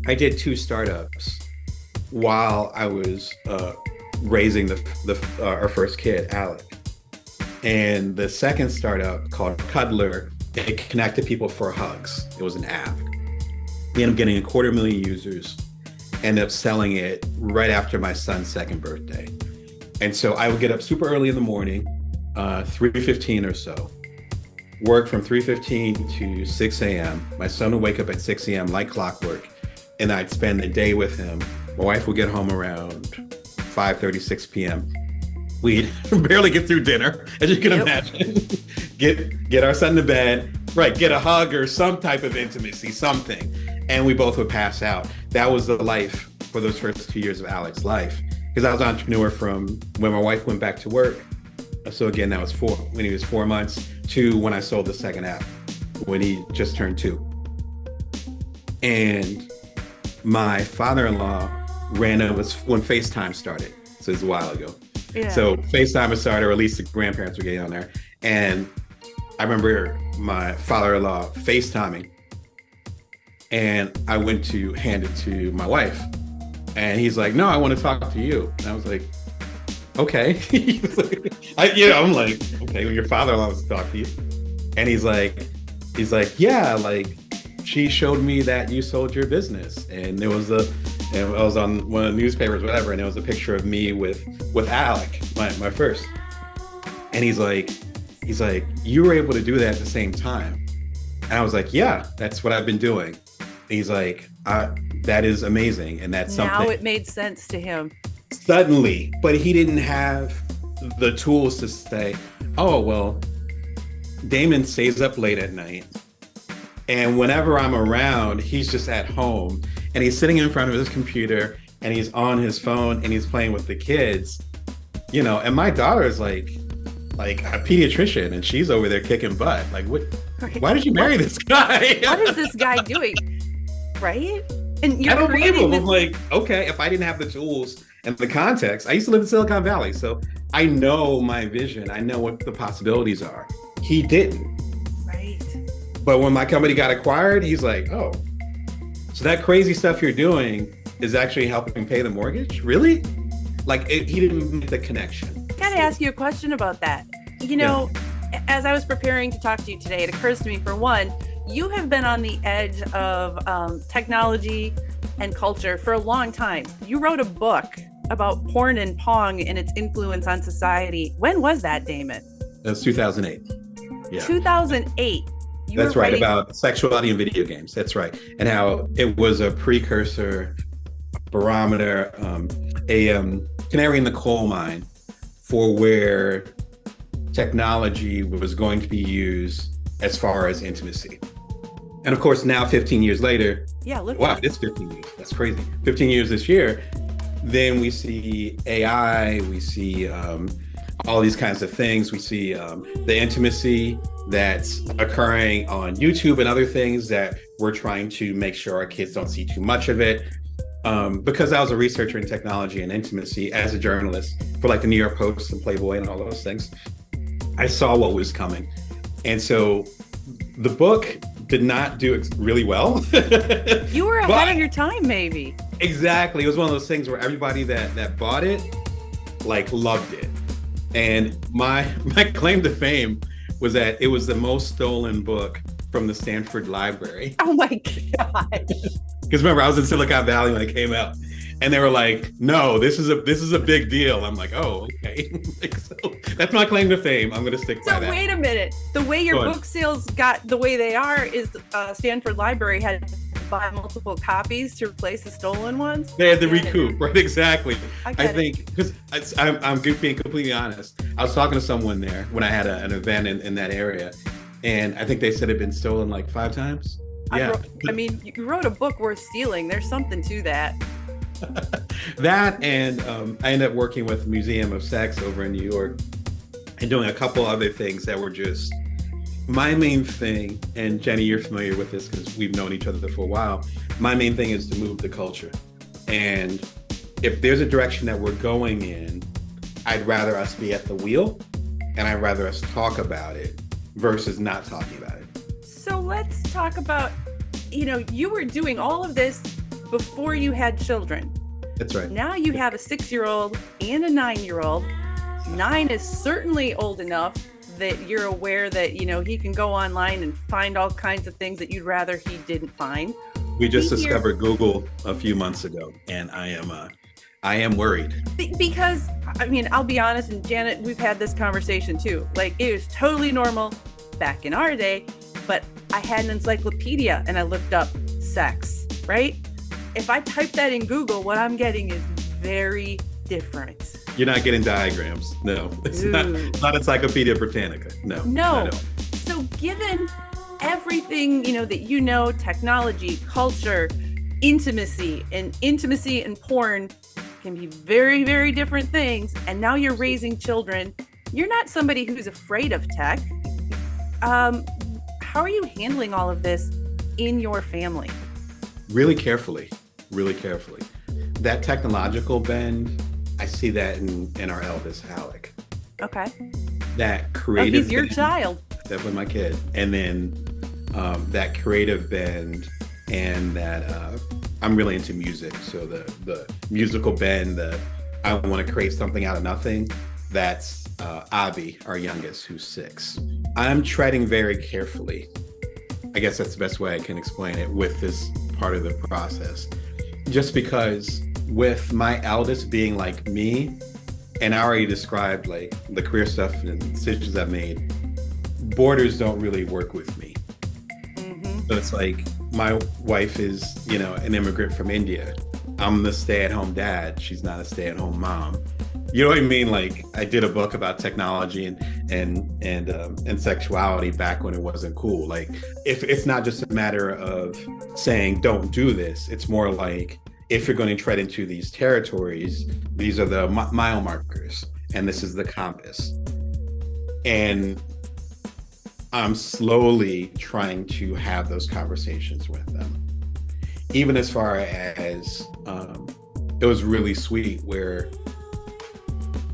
I did two startups while I was raising our first kid, Alec. And the second startup called Toddler, it connected people for hugs. It was an app. We ended up getting 250,000 users, ended up selling it right after my son's second birthday. And so I would get up super early in the morning, 3:15 or so, work from 3:15 to 6 a.m. My son would wake up at 6 a.m. like clockwork, and I'd spend the day with him. My wife would get home around 5:30, 6 p.m. We'd barely get through dinner, as you can imagine. Get our son to bed, right? Get a hug or some type of intimacy, something, and we both would pass out. That was the life for those first 2 years of Alec's life, because I was an entrepreneur from when my wife went back to work. So again, that was when he was 4 months to when I sold the second app, when he just turned 2. And my father-in-law ran it was when FaceTime started. So it's a while ago. Yeah. So FaceTime was started, or at least the grandparents were getting on there. And I remember my father-in-law FaceTiming, and I went to hand it to my wife. And he's like, "No, I want to talk to you." And I was like, "Okay." I'm like, "Okay, when your father-in-law wants to talk to you." And he's like, "Yeah, like she showed me that you sold your business." And I was on one of the newspapers, whatever, and it was a picture of me with Alec, my first. And he's like, "You were able to do that at the same time." And I was like, "Yeah, that's what I've been doing." And he's like, "That is amazing." And that's something. Now it made sense to him. Suddenly, but he didn't have the tools to say, "Oh, well, Damon stays up late at night, and whenever I'm around, he's just at home, and he's sitting in front of his computer, and he's on his phone, and he's playing with the kids, and my daughter is like a pediatrician, and she's over there kicking butt. Like, what? Why did you marry this guy? What is this guy doing?" Right? And you're I don't blame him. this... I'm like, okay, if I didn't have the tools and the context, I used to live in Silicon Valley, so I know my vision. I know what the possibilities are. He didn't. Right. But when my company got acquired, he's like, "Oh, so that crazy stuff you're doing is actually helping pay the mortgage? Really?" He didn't make the connection. Gotta ask you a question about that. As I was preparing to talk to you today, it occurs to me, for one, you have been on the edge of technology and culture for a long time. You wrote a book about porn and pong and its influence on society. When was that, Damon? That was 2008. Yeah. 2008. That's right, about sexuality in video games. That's right. And how it was a precursor, barometer, a canary in the coal mine for where technology was going to be used as far as intimacy. And of course, now 15 years later, wow, it's 15 years. That's crazy. 15 years this year, then we see AI, we see all these kinds of things. We see the intimacy that's occurring on YouTube and other things that we're trying to make sure our kids don't see too much of it. Because I was a researcher in technology and intimacy as a journalist for the New York Post and Playboy and all those things, I saw what was coming. And so the book did not do really well. You were ahead of your time, maybe. Exactly. It was one of those things where everybody that bought it, loved it. And my claim to fame was that it was the most stolen book from the Stanford Library. Oh my gosh. Because remember, I was in Silicon Valley when it came out. And they were like, "No, this is a big deal." I'm like, "Oh, okay." So that's my claim to fame. I'm going to stick by that. So wait a minute. The way your book sales got the way they are is Stanford Library had to buy multiple copies to replace the stolen ones. They had to recoup, right? Exactly. I think, because I'm being completely honest. I was talking to someone there when I had an event in that area, and I think they said it had been stolen 5 times. Yeah. You wrote a book worth stealing. There's something to that. That, and I ended up working with Museum of Sex over in New York and doing a couple other things that were just my main thing. And Jenny, you're familiar with this because we've known each other for a while. My main thing is to move the culture. And if there's a direction that we're going in, I'd rather us be at the wheel, and I'd rather us talk about it versus not talking about it. So let's talk about, you were doing all of this before you had children. That's right. Now you have a 6-year-old and a 9-year-old. 9 is certainly old enough that you're aware that, he can go online and find all kinds of things that you'd rather he didn't find. We just discovered Google a few months ago, and I am worried. Because, I'll be honest, and Janet, we've had this conversation too. Like, it was totally normal back in our day, but I had an encyclopedia and I looked up sex, right? If I type that in Google, what I'm getting is very different. You're not getting diagrams. No, it's not Encyclopedia Britannica. No. So given everything, that technology, culture, intimacy and porn can be very, very different things. And now you're raising children. You're not somebody who's afraid of tech. How are you handling all of this in your family? Really carefully. That technological bend, I see that in our eldest, Alec. Okay. That creative he's your bend, child. Definitely my kid. And then that creative bend and that I'm really into music. So the musical bend, I want to create something out of nothing. That's Abby, our youngest, who's 6. I'm treading very carefully. I guess that's the best way I can explain it with this part of the process. Just because with my eldest being like me, and I already described like the career stuff and decisions I've made, borders don't really work with me. So it's like my wife is, an immigrant from India. I'm the stay-at-home dad. She's not a stay-at-home mom. You know what I mean? Like, I did a book about technology and sexuality back when it wasn't cool. Like, if it's not just a matter of saying don't do this, it's more like if you're going to tread into these territories, these are the mile markers, and this is the compass. And I'm slowly trying to have those conversations with them. Even as far as it was really sweet where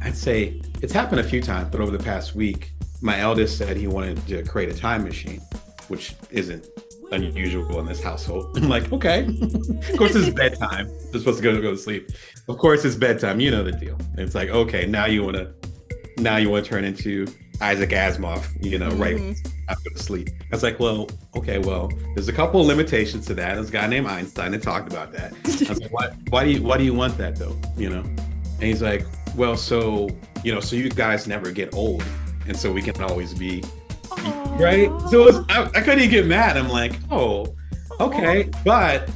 I'd say it's happened a few times, but over the past week, my eldest said he wanted to create a time machine, which isn't unusual in this household. I'm like, okay. Of course it's bedtime. They're supposed to go to sleep. Of course it's bedtime. You know the deal. And it's like, okay, now you want to turn into Isaac Asimov, right after the sleep. I was like, well, okay, there's a couple of limitations to that. There's a guy named Einstein that talked about that. I was like, why do you want that though? And he's like, well, so you guys never get old, and so we can always be right. So I couldn't even get mad. I'm like, oh, okay, but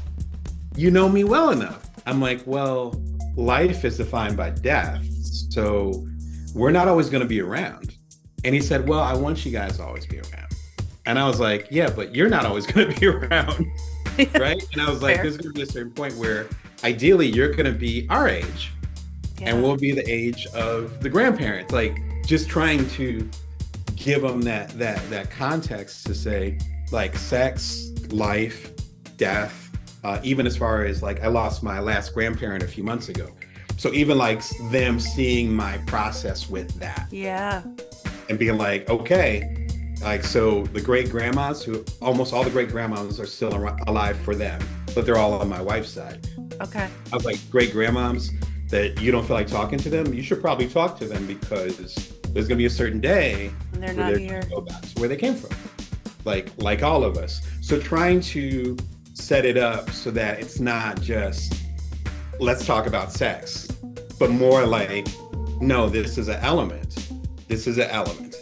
you know me well enough. I'm like, well, life is defined by death, so we're not always going to be around. And he said, well, I want you guys to always be around. And I was like, yeah, but you're not always going to be around, right? And I was like, there's going to be a certain point where ideally you're going to be our age, and we'll be the age of the grandparents. Like, just trying to give them that context to say, like, sex, life, death, even as far as like, I lost my last grandparent a few months ago. So even like them seeing my process with that. Yeah. And being like, okay, like, so the great grandmas, almost all the great grandmas are still alive for them, but they're all on my wife's side. Okay. I was like, great grandmoms that you don't feel like talking to them, you should probably talk to them, because there's going to be a certain day and they're not here. Go back to where they came from, like all of us. So trying to set it up so that it's not just let's talk about sex, but more like, no, this is an element. This is an element.